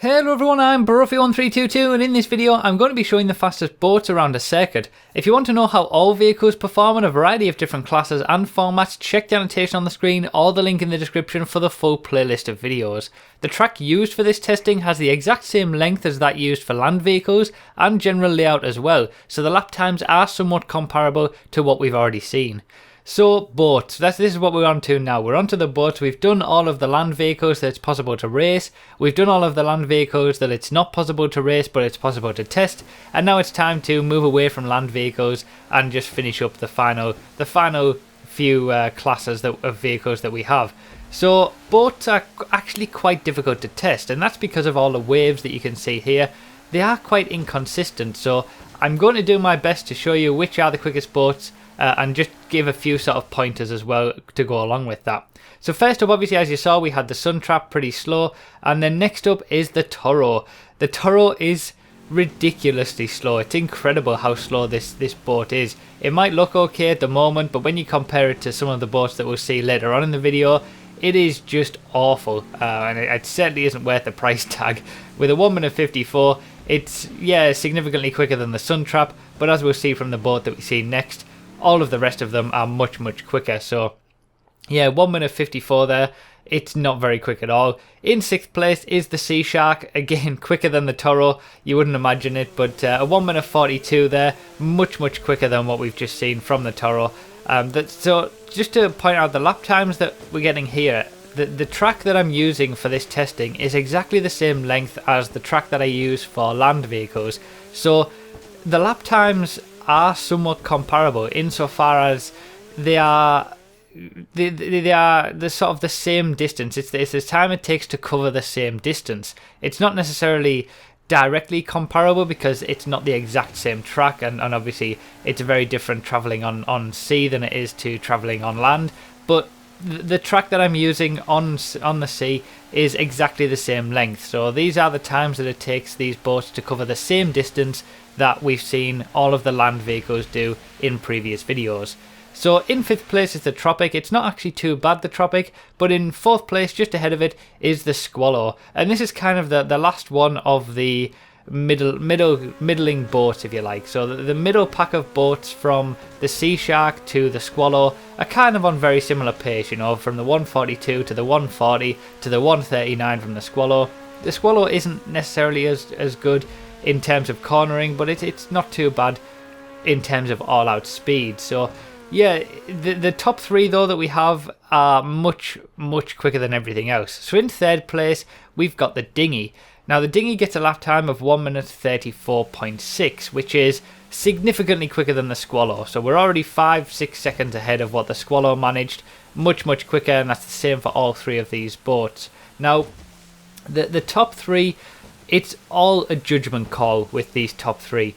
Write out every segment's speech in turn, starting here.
Hello everyone, I'm Broughy1322 and in this video I'm going to be showing the fastest boats around a circuit. If you want to know how all vehicles perform in a variety of different classes and formats, check the annotation on the screen or the link in the description for the full playlist of videos. The track used for this testing has the exact same length as that used for land vehicles and general layout as well, so the lap times are somewhat comparable to what we've already seen. So boats, this is what we're on to now. We're on to the boats. We've done all of the land vehicles that it's possible to race. We've done all of the land vehicles that it's not possible to race but it's possible to test. And now it's time to move away from land vehicles and just finish up the final few classes of vehicles that we have. So boats are actually quite difficult to test, and that's because of all the waves that you can see here. They are quite inconsistent, so I'm going to do my best to show you which are the quickest boats and just give a few sort of pointers as well to go along with that. So first up, obviously, as you saw, we had the Suntrap, pretty slow, and then next up is the Toro. The Toro is ridiculously slow. It's incredible how slow this boat is. It might look okay at the moment, but when you compare it to some of the boats that we'll see later on in the video, it is just awful, and it certainly isn't worth the price tag. With a 1 minute 54, it's significantly quicker than the Suntrap, but as we'll see from the boat that we see next, all of the rest of them are much quicker. So yeah, 1 minute 54 there. It's not very quick at all. In 6th place is the Sea Shark, again quicker than the Toro. You wouldn't imagine it, but a 1 minute 42 there, much quicker than what we've just seen from the Toro. So just to point out the lap times that we're getting here, the track that I'm using for this testing is exactly the same length as the track that I use for land vehicles. So the lap times are somewhat comparable insofar as they are the sort of the same distance. It's the time it takes to cover the same distance. It's not necessarily directly comparable because it's not the exact same track, and obviously it's very different travelling on sea than it is to travelling on land, but the track that I'm using on the sea is exactly the same length. So these are the times that it takes these boats to cover the same distance that we've seen all of the land vehicles do in previous videos. So in 5th place is the Tropic. It's not actually too bad, the Tropic, but in 4th place, just ahead of it, is the Squallow. And this is kind of the last one of the middling boats, if you like. So the middle pack of boats from the Sea Shark to the Squallow are kind of on very similar pace, you know, from the 142 to the 140 to the 139 from the Squallow. The Squallow isn't necessarily as good in terms of cornering, but it's not too bad in terms of all-out speed. So yeah, the top 3 though that we have are much quicker than everything else. So in 3rd place we've got the Dinghy. Now the Dinghy gets a lap time of 1 minute 34.6, which is significantly quicker than the Squallow. So we're already 5-6 seconds ahead of what the Squallow managed. Much quicker, and that's the same for all 3 of these boats. Now the top 3, it's all a judgment call with these top 3.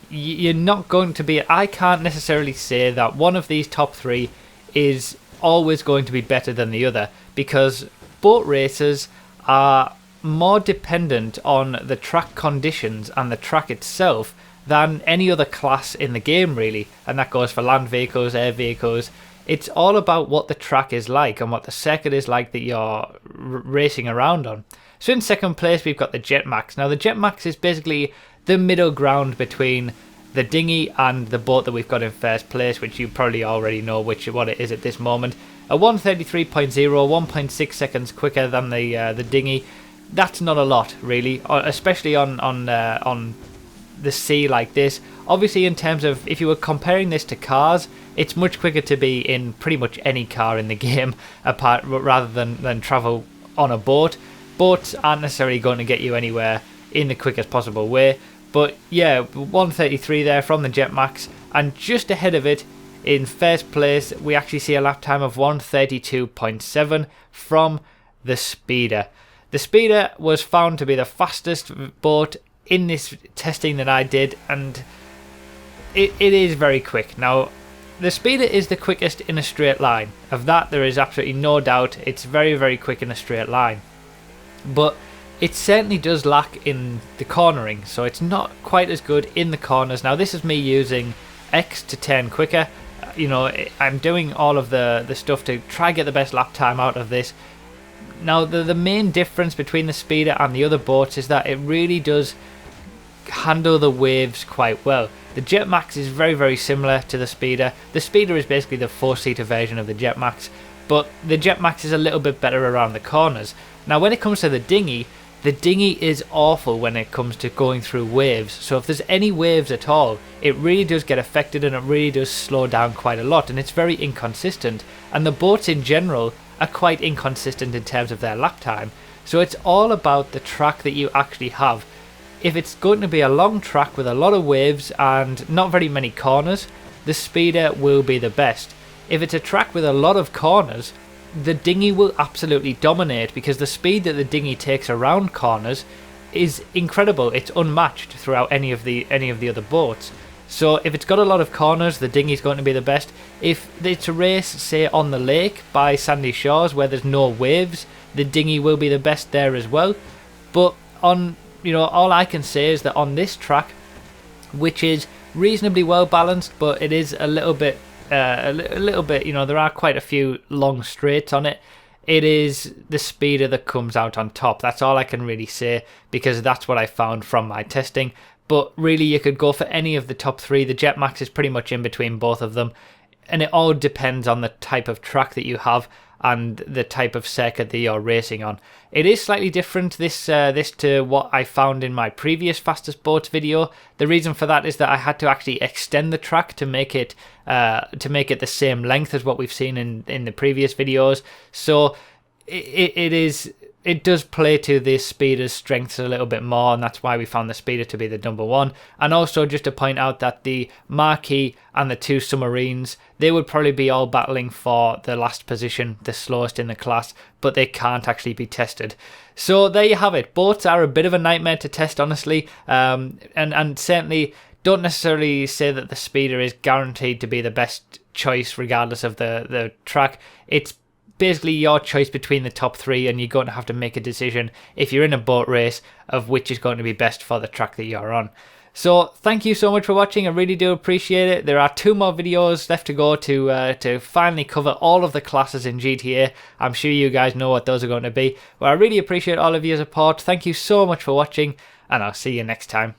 You're not going to be... I can't necessarily say that one of these top 3 is always going to be better than the other, because boat racers are more dependent on the track conditions and the track itself than any other class in the game, really. And that goes for land vehicles, air vehicles. It's all about what the track is like and what the circuit is like that you're racing around on. So in 2nd place we've got the Jetmax. Now the Jetmax is basically the middle ground between the Dinghy and the boat that we've got in 1st place, which you probably already know what it is at this moment. A 133.0, 1.6 seconds quicker than the Dinghy. That's not a lot, really, especially on the sea like this. Obviously, in terms of, if you were comparing this to cars, it's much quicker to be in pretty much any car in the game rather than travel on a boat. Boats aren't necessarily going to get you anywhere in the quickest possible way. But yeah, 133 there from the Jetmax, and just ahead of it in 1st place we actually see a lap time of 132.7 from the Speeder. The Speeder was found to be the fastest boat in this testing that I did, and it is very quick. Now the Speeder is the quickest in a straight line. Of that there is absolutely no doubt. It's very quick in a straight line, but it certainly does lack in the cornering, so it's not quite as good in the corners. Now this is me using X to turn quicker. You know, I'm doing all of the stuff to try and get the best lap time out of this. Now the main difference between the Speeder and the other boats is that it really does handle the waves quite well. The Jetmax is very similar to the Speeder. The Speeder is basically the 4-seater version of the Jetmax, but the Jetmax is a little bit better around the corners. Now when it comes to the dinghy is awful when it comes to going through waves. So if there's any waves at all, it really does get affected and it really does slow down quite a lot, and it's very inconsistent. And the boats in general are quite inconsistent in terms of their lap time. So it's all about the track that you actually have. If it's going to be a long track with a lot of waves and not very many corners, the Speeder will be the best. If it's a track with a lot of corners, the dinghy will absolutely dominate, because the speed that the dinghy takes around corners is incredible. It's unmatched throughout any of the other boats. So if it's got a lot of corners, the dinghy's going to be the best. If it's a race, say on the lake by sandy shores where there's no waves, the dinghy will be the best there as well. But on, all I can say is that on this track, which is reasonably well balanced, but it is a little bit, there are quite a few long straights on it. It is the Speeder that comes out on top. That's all I can really say, because that's what I found from my testing. But really, you could go for any of the top three. The Jetmax is pretty much in between both of them, and it all depends on the type of track that you have and the type of circuit that you're racing on. It is slightly different, this to what I found in my previous fastest boats video. The reason for that is that I had to actually extend the track to make it the same length as what we've seen in the previous videos. So it does play to the Speeder's strengths a little bit more, and that's why we found the Speeder to be the number one. And also just to point out that the Marquis and the two Submarines, they would probably be all battling for the last position, the slowest in the class, but they can't actually be tested. So there you have it. Boats are a bit of a nightmare to test, honestly, and certainly don't necessarily say that the Speeder is guaranteed to be the best choice regardless of the track. It's basically your choice between the top three, and you're going to have to make a decision if you're in a boat race of which is going to be best for the track that you're on. So thank you so much for watching. I really do appreciate it. There are 2 more videos left to go to finally cover all of the classes in GTA. I'm sure you guys know what those are going to be. But I really appreciate all of your support. Thank you so much for watching, and I'll see you next time.